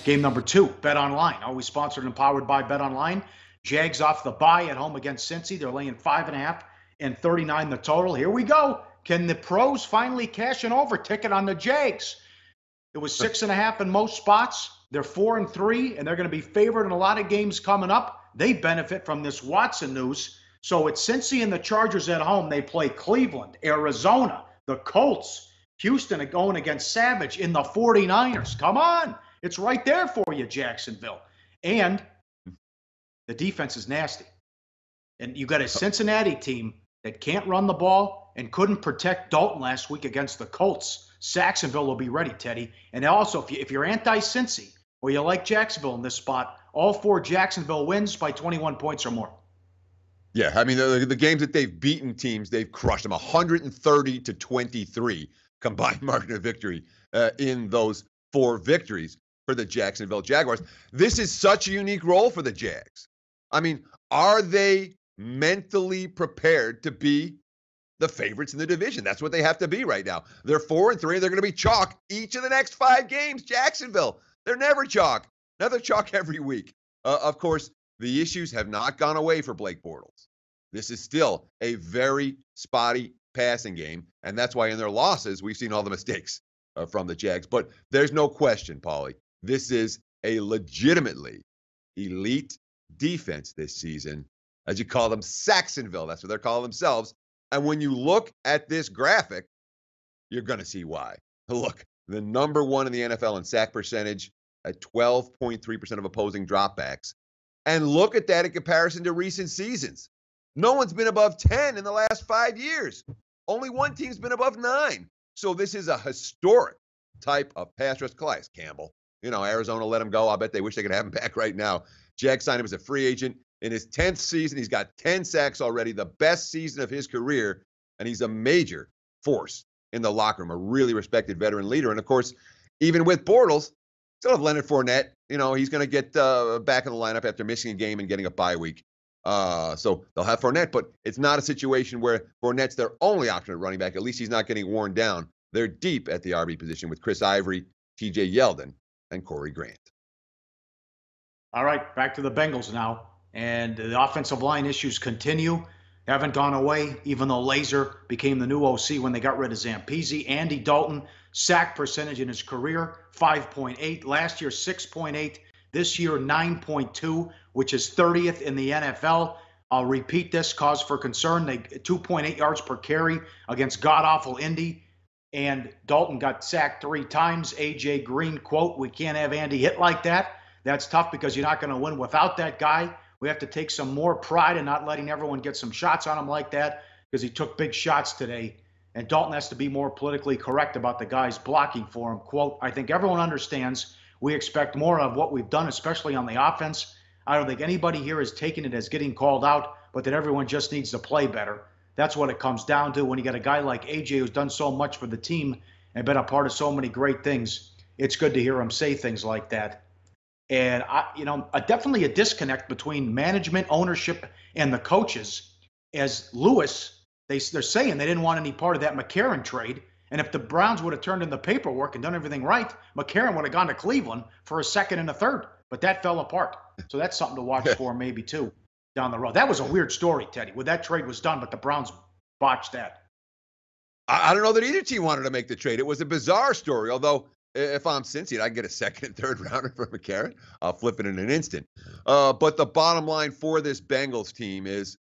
Game number 2, Bet Online. Always sponsored and powered by Bet Online. Jags off the bye at home against Cincy. They're laying 5.5 and 39 the total. Here we go. Can the pros finally cash an over ticket on the Jags? It was 6.5 in most spots. They're 4-3, and they're going to be favored in a lot of games coming up. They benefit from this Watson news. So it's Cincy and the Chargers at home. They play Cleveland, Arizona, the Colts, Houston going against Savage in the 49ers. Come on. It's right there for you, Jacksonville. And the defense is nasty. And you got a Cincinnati team that can't run the ball and couldn't protect Dalton last week against the Colts. Saxonville will be ready, Teddy. And also, if you're anti-Cincy or you like Jacksonville in this spot, all 4 Jacksonville wins by 21 points or more. Yeah, I mean, the games that they've beaten teams, they've crushed them 130-23 combined margin of victory in those 4 victories for the Jacksonville Jaguars. This is such a unique role for the Jags. I mean, are they mentally prepared to be the favorites in the division? That's what they have to be right now. They're 4-3. They're going to be chalk each of the next 5 games. Jacksonville, they're never chalk. Now they're chalk every week. Of course, the issues have not gone away for Blake Bortles. This is still a very spotty passing game, and that's why in their losses, we've seen all the mistakes from the Jags. But there's no question, Pauly, this is a legitimately elite defense this season. As you call them, Saxonville. That's what they're calling themselves. And when you look at this graphic, you're going to see why. Look, the number 1 in the NFL in sack percentage at 12.3% of opposing dropbacks. And look at that in comparison to recent seasons. No one's been above 10 in the last 5 years. Only one team's been above 9. So this is a historic type of pass rush. Calais Campbell. You know, Arizona let him go. I bet they wish they could have him back right now. Jags signed him as a free agent. In his 10th season, he's got 10 sacks already, the best season of his career, and he's a major force in the locker room, a really respected veteran leader. And, of course, even with Bortles, still have Leonard Fournette. You know, he's going to get back in the lineup after missing a game and getting a bye week. So they'll have Fournette, but it's not a situation where Fournette's their only option at running back. At least he's not getting worn down. They're deep at the RB position with Chris Ivory, TJ Yeldon, and Corey Grant. All right, back to the Bengals now. And the offensive line issues continue, haven't gone away, even though Laser became the new OC when they got rid of Zampese. Andy Dalton, sack percentage in his career, 5.8. Last year, 6.8. This year, 9.2, which is 30th in the NFL. I'll repeat this, cause for concern. They 2.8 yards per carry against god-awful Indy. And Dalton got sacked 3 times. A.J. Green, quote, "We can't have Andy hit like that." That's tough because you're not going to win without that guy. We have to take some more pride in not letting everyone get some shots on him like that because he took big shots today. And Dalton has to be more politically correct about the guys blocking for him. Quote, "I think everyone understands we expect more of what we've done, especially on the offense. I don't think anybody here is taking it as getting called out, but that everyone just needs to play better." That's what it comes down to when you got a guy like AJ who's done so much for the team and been a part of so many great things. It's good to hear him say things like that. And, definitely a disconnect between management, ownership, and the coaches. As Lewis, they're saying they didn't want any part of that McCarron trade. And if the Browns would have turned in the paperwork and done everything right, McCarron would have gone to Cleveland for a 2nd and a 3rd. But that fell apart. So that's something to watch for maybe, too, down the road. That was a weird story, Teddy, when that trade was done, but the Browns botched that. I don't know that either team wanted to make the trade. It was a bizarre story, although if I'm Cincy, I can get a 2nd and 3rd rounder for McCarron. I'll flip it in an instant. But the bottom line for this Bengals team is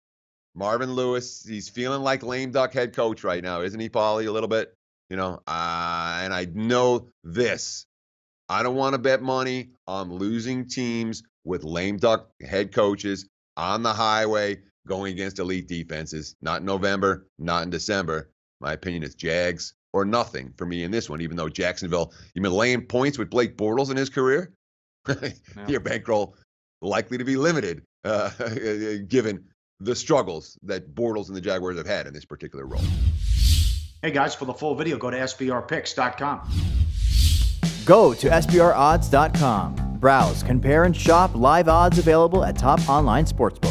Marvin Lewis. He's feeling like lame duck head coach right now, isn't he, Pauly? A little bit, and I know this. I don't want to bet money on losing teams with lame duck head coaches on the highway going against elite defenses. Not in November, not in December. My opinion is Jags or nothing for me in this one, even though Jacksonville, you've been laying points with Blake Bortles in his career. Your bankroll likely to be limited, given the struggles that Bortles and the Jaguars have had in this particular role. Hey, guys, for the full video, go to sbrpicks.com. Go to sbrodds.com. Browse, compare, and shop live odds available at top online sportsbooks.